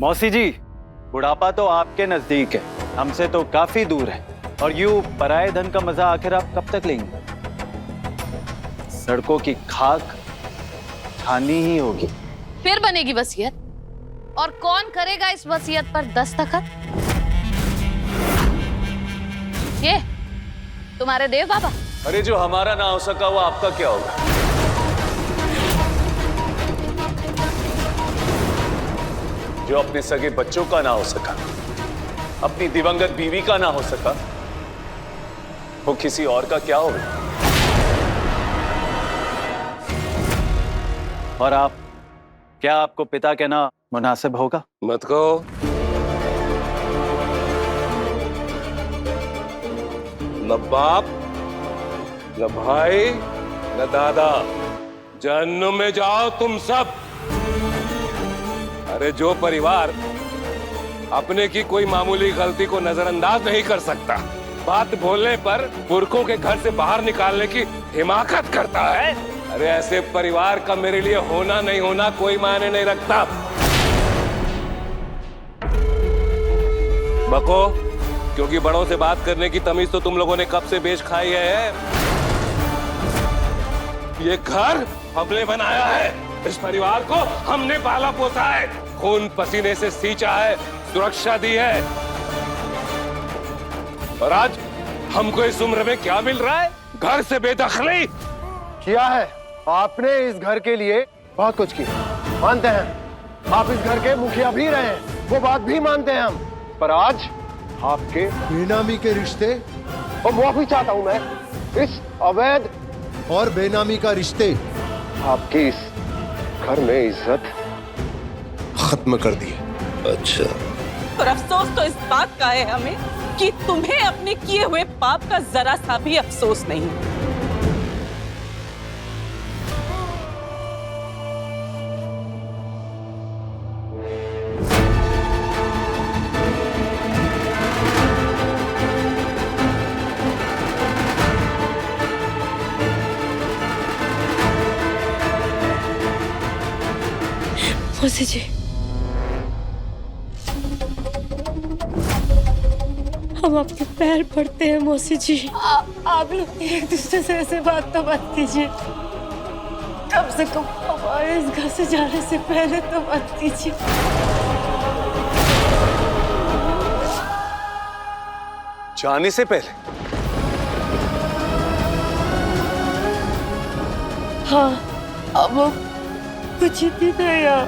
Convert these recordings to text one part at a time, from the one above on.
मौसी जी, बुढ़ापा तो आपके नजदीक है, हमसे तो काफी दूर है। और यूं पराये धन का मजा आखिर आप कब तक लेंगे? सड़कों की खाक खानी ही होगी। फिर बनेगी वसीयत, और कौन करेगा इस वसीयत पर दस्तखत? ये तुम्हारे देव बाबा। अरे जो हमारा ना हो सका वो आपका क्या होगा? जो अपने सगे बच्चों का ना हो सका, अपनी दिवंगत बीवी का ना हो सका, वो किसी और का क्या होगा? और आप, क्या आपको पिता कहना मुनासिब होगा? मत कहो। न बाप, न भाई, न दादा, जहन्नुम में जाओ तुम सब। अरे जो परिवार अपने की कोई मामूली गलती को नजरअंदाज नहीं कर सकता, बात बोलने पर पुरखों के घर से बाहर निकालने की हिमाकत करता है, अरे ऐसे परिवार का मेरे लिए होना नहीं होना कोई मायने नहीं रखता। बको, क्योंकि बड़ों से बात करने की तमीज तो तुम लोगों ने कब से बेच खाई है। ये घर हमने बनाया है, इस परिवार को हमने पाला पोसा है, खून पसीने से सींचा है, सुरक्षा दी है, और आज हमको इस उम्र में क्या मिल रहा है? घर से बेदखली किया है आपने। इस घर के लिए बहुत कुछ किया, मानते हैं। आप इस घर के मुखिया भी रहे हैं, वो बात भी मानते हैं हम। पर आज आपके बेनामी के रिश्ते और माफी चाहता हूं मैं, इस अवैध और बेनामी का रिश्ते आपकी इस घर में इज्जत खत्म कर दिए। अच्छा, और अफसोस तो इस बात का है हमें कि तुम्हें अपने किए हुए पाप का जरा सा भी अफसोस नहीं। मौसी जी, हम आपके पैर पड़ते हैं मौसी जी। आप लोग एक दूसरे से ऐसे बात तो मत कीजिए, कम से कम हमारे इस घर से जाने से पहले तो मत कीजिए। जाने से पहले? हाँ, अब कुछ ही दिन है या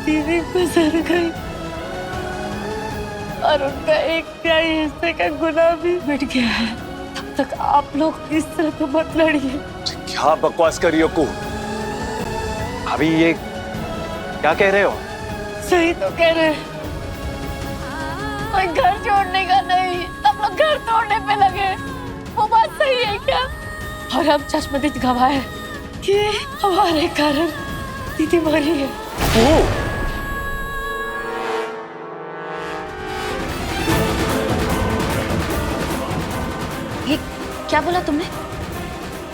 दीदी गुजर गई, और उनका एक तिहाई हिस्से का गुनाह भी मिट गया है। तब तक आप लोग इस तरह तो मत लड़िए। क्या बकवास कर रही हो कू? अभी ये क्या कह रहे हो? सही तो कह रहे हैं, कोई घर छोड़ने का नहीं, सब लोग घर तोड़ने पे लगे। वो बात सही है क्या? और हम चश्मदीद गवाह है कि हमारे कारण दीदी मरी है। ये क्या बोला तुमने?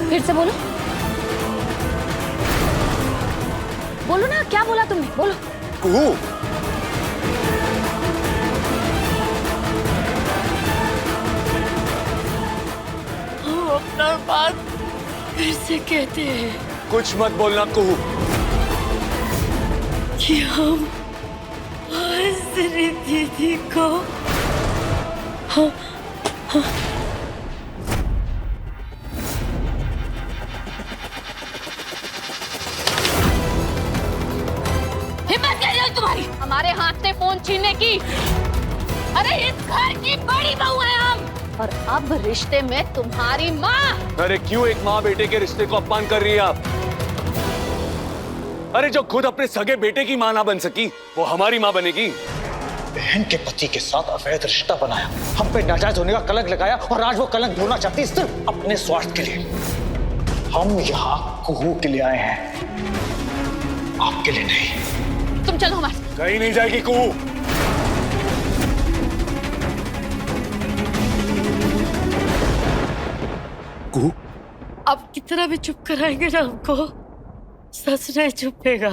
फिर से बोलो। बोलो ना, क्या बोला तुमने? बोलो। कू, हम अपना बात फिर से कहते हैं कुछ मत बोलना कू। कि हम तेरी दीदी को हिम्मत कैसे हुई तुम्हारी हमारे हाथ से फोन छीनने की? अरे इस घर की बड़ी बहू है हम, और अब रिश्ते में तुम्हारी माँ। अरे क्यों एक माँ बेटे के रिश्ते को अपमान कर रही है आप? अरे जो खुद अपने सगे बेटे की माँ ना बन सकी, वो हमारी माँ बनेगी? बहन के पति के साथ अवैध रिश्ता बनाया, हम पे नाजायज होने का कलंक लगाया, और आज वो कलंक धोना चाहती सिर्फ अपने स्वार्थ के लिए। हम यहाँ कुहू के लिए आए हैं, आपके लिए नहीं। तुम चलो हमारे। कहीं नहीं जाएगी कुहू। कुहू, अब कितना भी चुप कराएंगे ना हमको, सच नहीं चुपेगा।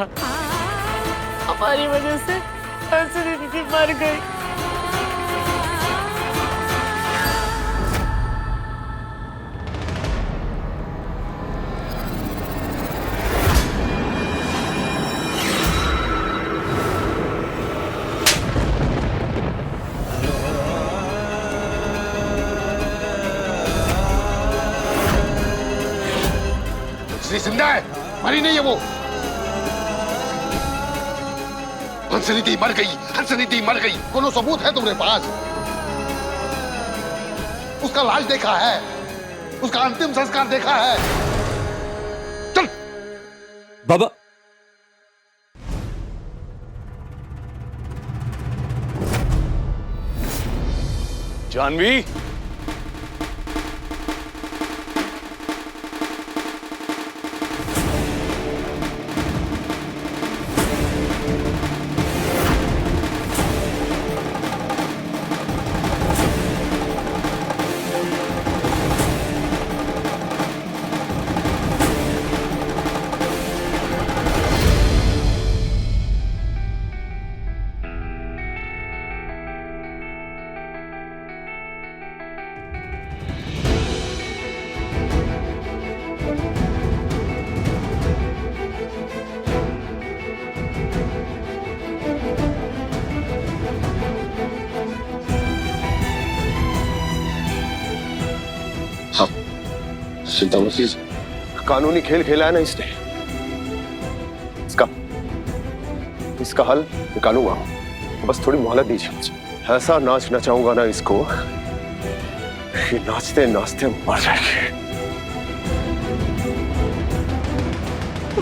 हमारी वजह से अंजलि दीदी मर गई। अंजलि जिंदा है, मरी नहीं है वो। अंजलि दी मर गई, अंजलि दी मर गई। कोनो सबूत है तुम्हारे पास? उसका लाश देखा है, उसका अंतिम संस्कार देखा है। चल बाबा, जानवी, चिंता मत कीजिए, कानूनी खेल खेला है ना इसने, इसका हल निकालूंगा। बस थोड़ी मोहलत दीजिए मुझे। ऐसा नाच नचाऊंगा ना इसको कि नाचते नाचते मर जाएगी।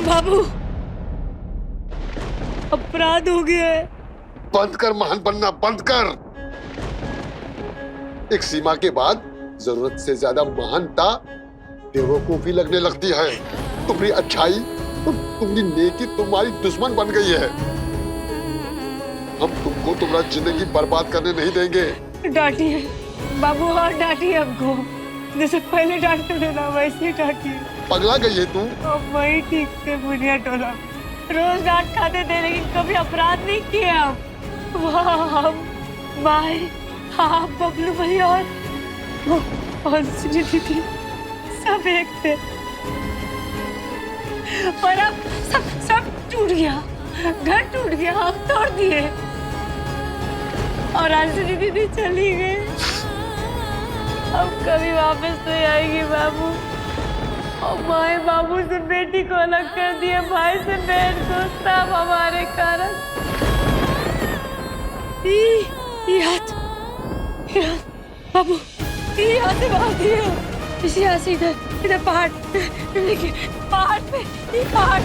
बाबू, अपराध हो गया है। बंद कर महान बनना, बंद कर। एक सीमा के बाद जरूरत से ज्यादा महानता बेवकूफी लगने लगती है। तुम्हारी अच्छाई और तुम्हारी नेकी तुम्हारी दुश्मन बन गई है। हम तुमको तुम्हारा जिंदगी बर्बाद करने नहीं देंगे। डांटिए बाबू, और डांटिए हमको, जैसे पहले डांटते थे ना वैसे ही डांटिए। पगला गई है तू। अब वही ठीक थे बुनिया टोला, रोज डांट खाते थे लेकिन कभी अपराध नहीं किए हम। वहाँ हम, माई, हाँ, बबलू भैया और अंजलि दीदी सब एक थे। और अब सब टूट गया, घर टूट गया, हम तोड़ दिए और अंजलि दीदी चली गई। अब कभी वापस नहीं आएगी बाबू। और माए बाबू से बेटी को अलग कर दिया, भाई से बहन को, सब हमारे कारण। ये हाथ बाबू, ये हाथ से मार दिए। इसी यहाँ से इधर पहाड़, देखिए पहाड़ पे, ये पहाड़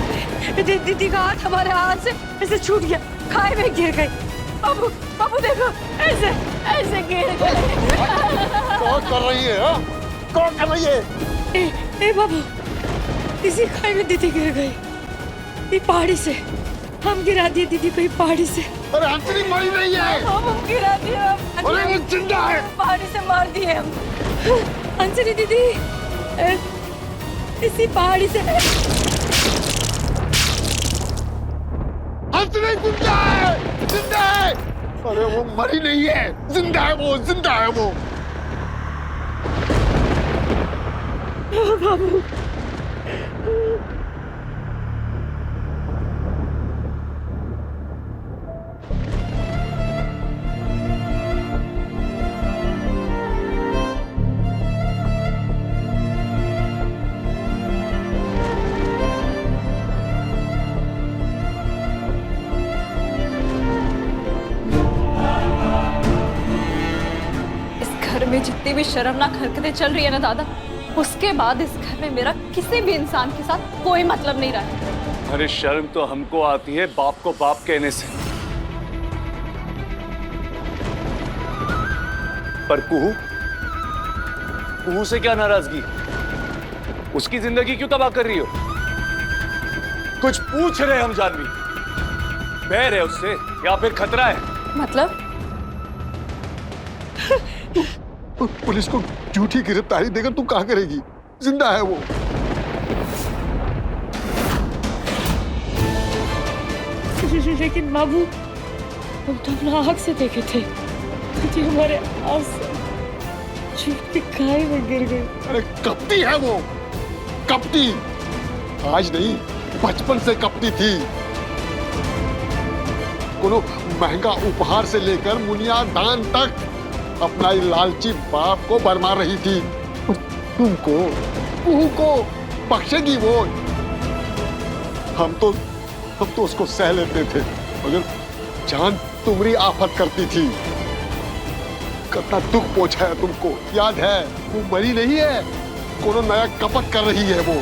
पे दीदी का हाथ हमारे हाथ से ऐसे छूट गया, खाई में गिर गई। बाबू देखो, ऐसे गिर गए। कौन कर रही है? हा? कौन कर रही है? ए बाबू, इसी खाई में दीदी गिर गई। ये पहाड़ी से हम गिरा दिए दीदी को, ये पहाड़ी से। अरे अंजलि मरी नहीं है। हम गिरा दिए। अरे वो जिंदा है। पहाड़ी से मार दिए हम। अंजलि दीदी इसी पहाड़ी से। अंजलि जिंदा है, जिंदा है। अरे वो मरी नहीं है, जिंदा है वो, जिंदा है वो। बाबू, में जितनी भी शर्मनाक हरकतें चल रही है ना दादा, उसके बाद इस घर में मेरा किसी भी इंसान के साथ कोई मतलब नहीं रहा है। अरे शर्म तो हमको आती है बाप को बाप कहने से, पर कुहू से क्या नाराजगी? उसकी जिंदगी क्यों तबाह कर रही हो? कुछ पूछ रहे हम जानवी, बैर है उससे या फिर खतरा है? मतलब पुलिस को झूठी गिरफ्तारी देकर तू क्या करेगी? जिंदा है वो। लेकिन बाबू, हम तो अपना आँख से देखे थे, जी हमारे आंसू झूठ के खाई में गिर गए। अरे कपटी है वो, कपटी। आज नहीं, बचपन से कपटी थी। कोनो महंगा उपहार से लेकर मुनिया दान तक अपना लालची बाप को बरमार रही थी। और तुमको बख्शेगी वो? हम तो उसको सह लेते थे, मगर जान तुम्हारी आफत करती थी। कितना दुख पहुंचाया तुमको, याद है? वो मरी नहीं है, कोनो नया कपट कर रही है वो।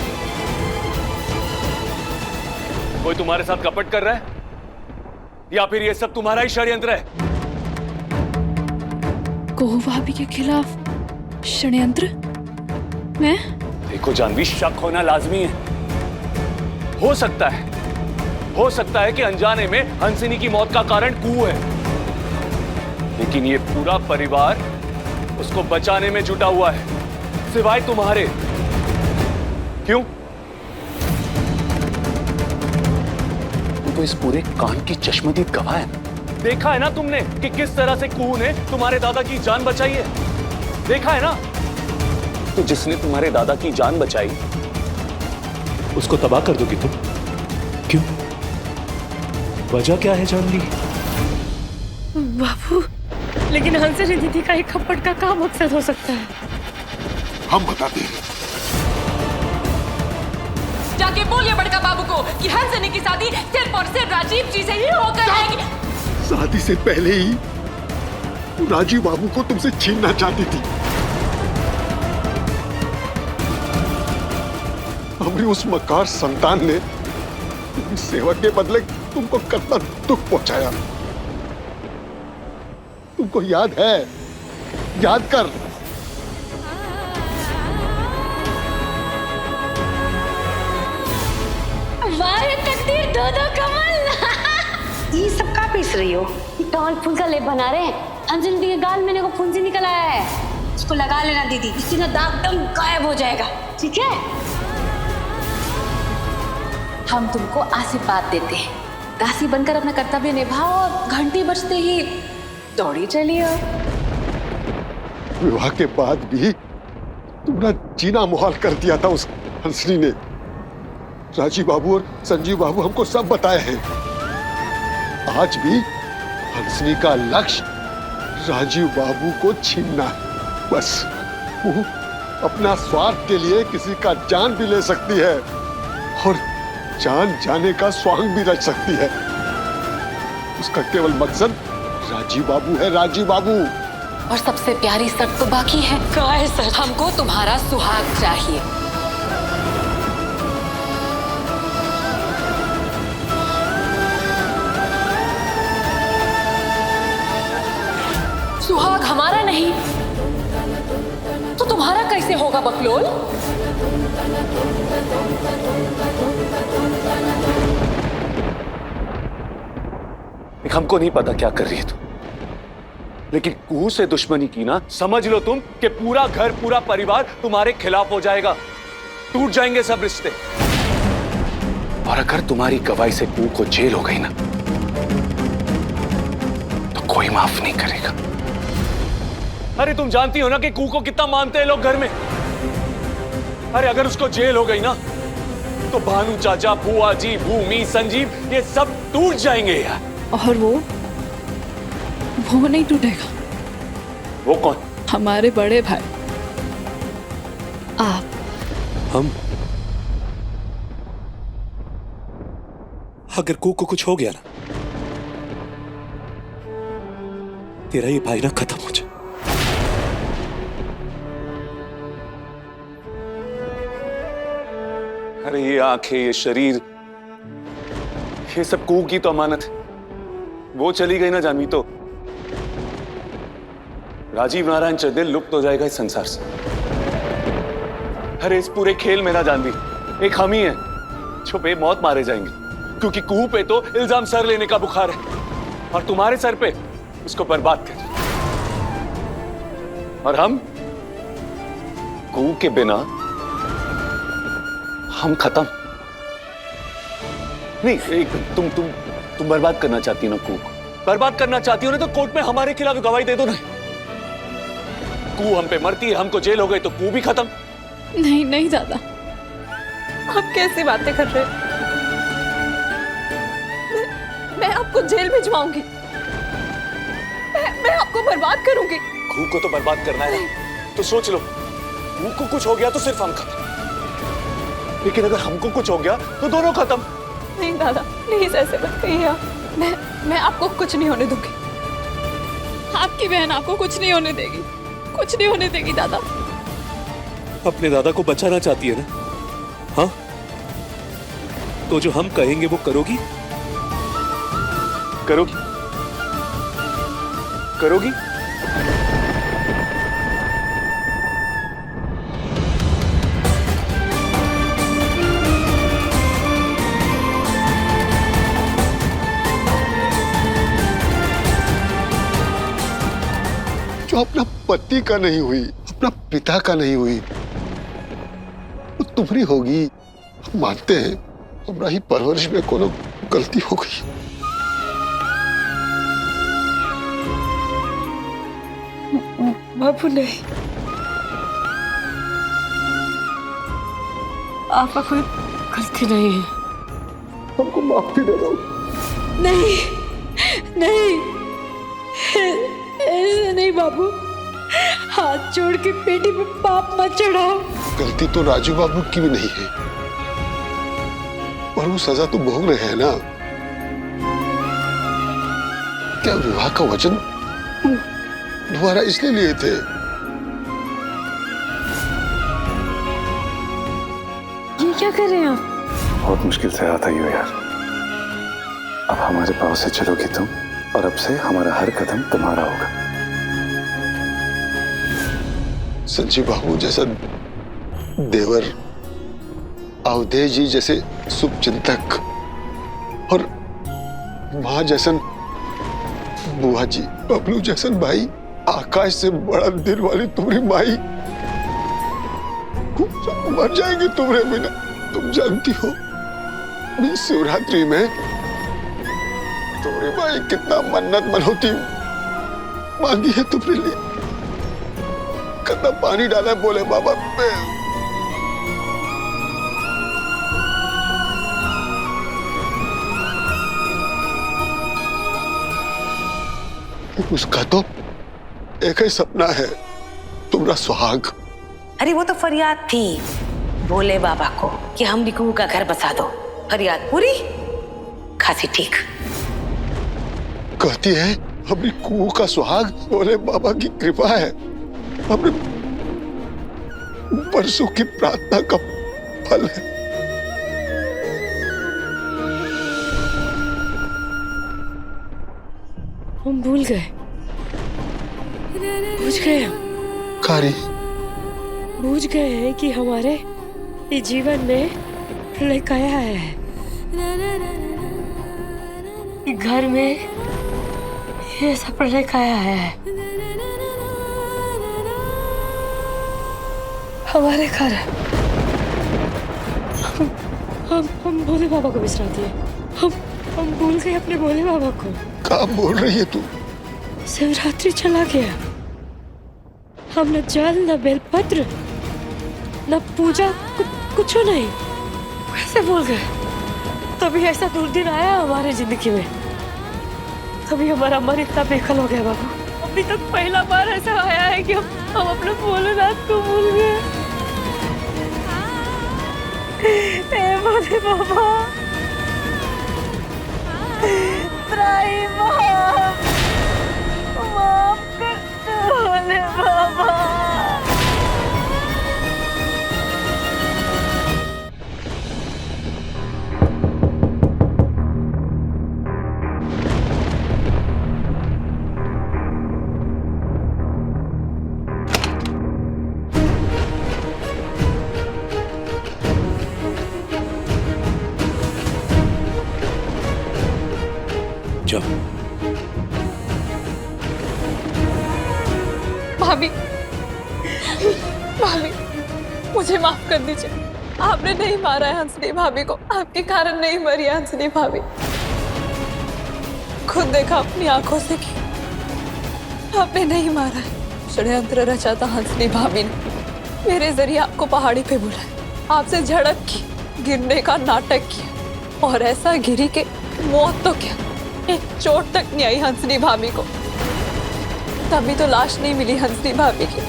कोई तुम्हारे साथ कपट कर रहा है या फिर ये सब तुम्हारा ही षड्यंत्र है? कुहू भाभी के खिलाफ षड्यंत्र? मैं? देखो जानवी, शक होना लाजमी है। हो सकता है कि अनजाने में हंसिनी की मौत का कारण कुहू है, लेकिन ये पूरा परिवार उसको बचाने में जुटा हुआ है, सिवाय तुम्हारे। क्यों? तो इस पूरे कांड की चश्मदीद गवाह है। देखा है ना तुमने कि किस तरह से कुहू ने तुम्हारे दादा की जान बचाई है? देखा है ना? तो जिसने तुम्हारे दादा की जान बचाई उसको तबाह कर दोगी तुम? क्यों? वजह क्या है जानवी? बाबू, लेकिन हंसिनी दीदी का एक खप्पड़ का क्या मकसद हो सकता है? हम बताते हैं। जाके बोलिए बड़का बाबू को कि हंसिनी की शादी सिर्फ और सिर्फ राजीव जी से ही होकर रहेगी। शादी से पहले ही राजीव बाबू को तुमसे छीनना चाहती थी। हमारी उस मकार संतान ने सेवा के बदले तुमको कितना दुख पहुंचाया। तुमको याद है? याद कर। वाह तकदीर, दो कमल। ये सब का पीस रही हो? टॉल फूल का लेप बना रहे हैं। अंजलि के गाल में को फुंसी निकल आया है, उसको लगा लेना दीदी, इससे ना दाग दम गायब हो जाएगा, ठीक है? हम तुमको आशीर्वाद देते हैं, दासी बनकर अपना कर्तव्य निभाओ और घंटी बजते ही दौड़ी चलिए। विवाह के बाद भी तुमने जीना मुहाल कर दिया था उस हंसनी ने। राजीव बाबू और संजीव बाबू हमको सब बताए हैं। आज भी हंसनी का लक्ष्य राजीव बाबू को छीनना है। बस वो अपना स्वार्थ के लिए किसी का जान भी ले सकती है और जान जाने का स्वांग भी रच सकती है। उसका केवल मकसद राजीव बाबू है, राजीव बाबू। और सबसे प्यारी शर्त तो बाकी है। हमको तुम्हारा सुहाग चाहिए। सुहाग हमारा नहीं तो तुम्हारा कैसे होगा बकलोल? हमको नहीं पता क्या कर रही है तू, लेकिन कुहू से दुश्मनी की ना, समझ लो तुम कि पूरा घर पूरा परिवार तुम्हारे खिलाफ हो जाएगा। टूट जाएंगे सब रिश्ते। और अगर तुम्हारी गवाही से कुहू को जेल हो गई ना, तो कोई माफ नहीं करेगा। अरे तुम जानती हो ना कि कुहू को कितना मानते हैं लोग घर में। अरे अगर उसको जेल हो गई ना, तो भानु चाचा, बुआ जी, भूमि, संजीव, ये सब टूट जाएंगे यार। और वो नहीं टूटेगा। वो कौन? हमारे बड़े भाई, आप। हम अगर को कुछ हो गया ना, तेरा ये भाई ना खत्म हो जाए। अरे ये आंखें, ये शरीर, ये सब कुहू की तो अमानत है। वो चली गई ना जानवी तो राजीव नारायण चंदेल लुप्त हो जाएगा इस संसार से। अरे इस पूरे खेल में ना जानवी, एक हम ही है जो बेमौत मारे जाएंगे, क्योंकि कुहू पे तो इल्जाम सर लेने का बुखार है और तुम्हारे सर पे उसको बर्बाद कर। और हम कुहू के बिना हम खत्म नहीं। एक तुम बर्बाद करना चाहती ना कुहू को, बर्बाद करना चाहती हो ना तो कोर्ट में हमारे खिलाफ गवाही दे दो ना। कू हम पे मरती है, हमको जेल हो गई तो कू भी खत्म। नहीं नहीं दादा, आप कैसी बातें कर रहे हैं? मैं आपको जेल भिजवाऊंगी, मैं आपको बर्बाद करूंगी। कू को तो बर्बाद करना है तो सोच लो, कू को कुछ हो गया तो सिर्फ हम खत्म, लेकिन अगर हमको कुछ हो गया तो दोनों खत्म। नहीं दादा, प्लीज ऐसे मत कहिए आप। मैं आपको कुछ नहीं होने दूंगी। आपकी बहन आपको कुछ नहीं होने देगी, कुछ नहीं होने देगी दादा। अपने दादा को बचाना चाहती है ना? हाँ, तो जो हम कहेंगे वो करोगी? करोगी? करोगी? जो अपना पति का नहीं हुई, अपना पिता का नहीं हुई, वो तुम्हारी होगी। हम मानते हैं हमारा ही परवरिश में कोनो गलती हो गई। बाबू नहीं, आपका कोई गलती नहीं है। हमको माफी दे दो। नहीं नहीं, ऐसे नहीं बाबू, हाथ जोड़ के पेटी पे पाप मत चढ़ाओ। गलती तो राजू बाबू की भी नहीं है, पर वो सजा तो भोग रहे हैं ना। क्या विवाह का वचन दोबारा इसलिए लिए थे? ये क्या कर रहे हैं आप? बहुत मुश्किल से आता ही हो यार। अब हमारे पाँव से चलोगी तुम, और अब से हमारा हर कदम तुम्हारा होगा। संजीव बाबू जैसा देवर, अवधेश जी जैसे शुभचिंतक, और माँ जैसन बुआ जी, बबलू जैसन भाई, आकाश से बड़ा दिल वाली तुम्हारी माई मर जाएगी तुम्हारे बिना। तुम जानती हो इस शिवरात्रि में तुम्हारी माई कितना मन्नत मनौती मांगी है तुम्हारे लिए, कितना पानी डाला है बोले बाबा पे। उसका तो एक ही सपना है, तुम्हारा सुहाग। अरे वो तो फरियाद थी भोले बाबा को कि हम रिकू का घर बसा दो। फरियाद पूरी, खासी ठीक। कहती है हमारी कुओं का सुहाग भोले बाबा की कृपा है, हमने बरसों की प्रार्थना का फल है। हम भूल गए, बुझ गए हम। कारी बूझ गए हैं कि हमारे इस जीवन में प्रलय आया है। घर में ये सब प्रलय आया है। हमारे घर हम भोले बाबा को बिसरा दिए। हम भूल गए अपने भोले बाबा को। क्या बोल रही है तू? शिवरात्रि चला गया, हम न जल न बेलपत्र न पूजा, कुछ नहीं। कैसे भूल गए? तभी ऐसा दुर्दिन आया हमारे जिंदगी में, तभी हमारा मन इतना बेखल हो गया बाबू। अभी तक पहला बार ऐसा आया है कि हम अपने भोलेनाथ को भूल गए। हे भोले बाबा, माफ कर दो भोले बाबा। जाओ। भाभी, भाभी, मुझे माफ कर दीजिए। आपने नहीं मारा है हंसनी भाभी को, आपके कारण नहीं मरी है हंसनी भाभी। खुद देखा अपनी आंखों से कि आपने नहीं मारा है। षड्यंत्र रचा था हंसनी भाभी ने, मेरे जरिए आपको पहाड़ी पे बुलाया, आपसे झड़प की, गिरने का नाटक किया और ऐसा गिरी के मौत तो क्या, एक चोट तक नहीं आई हंसनी भाभी को। तभी तो लाश नहीं मिली हंसनी भाभी की।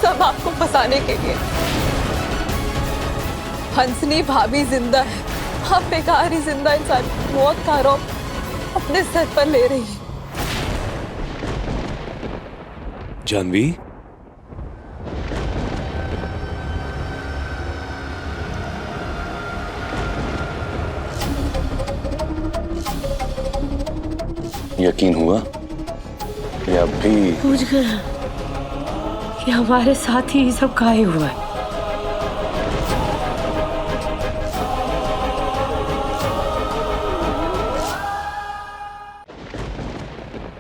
सब आपको फंसाने के लिए। हंसनी भाभी जिंदा है, आप बेकार ही जिंदा इंसान मौत का आरोप अपने सर पर ले रही है। जानवी, यकीन हुआ या अब भी पूछ गया कि हमारे साथ ही ये सब काहे हुआ है।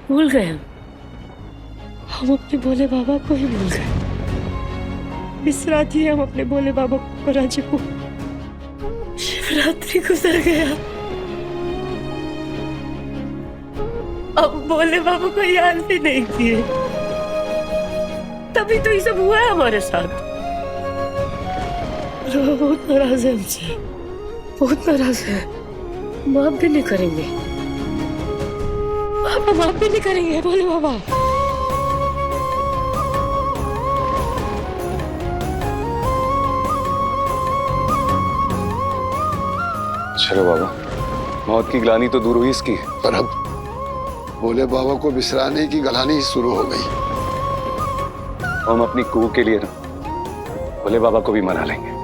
भूल गए हम अपने भोले बाबा को ही भूल गए। इस रात ही हम अपने भोले बाबा को राजी को शिवरात्रि गुजर गया। अब भोले बाबा को याद भी नहीं किए, तभी तो ये सब हुआ है हमारे साथ। वो बहुत नाराज है हमसे, बहुत नाराज है। माफ भी नहीं करेंगे, माफ भी नहीं करेंगे भोले बाबा। चलो बाबा, मौत की ग्लानी तो दूर हुई इसकी, पर अब भोले बाबा को बिसराने की गलानी शुरू हो गई। हम अपनी कुह के लिए ना भोले बाबा को भी मना लेंगे।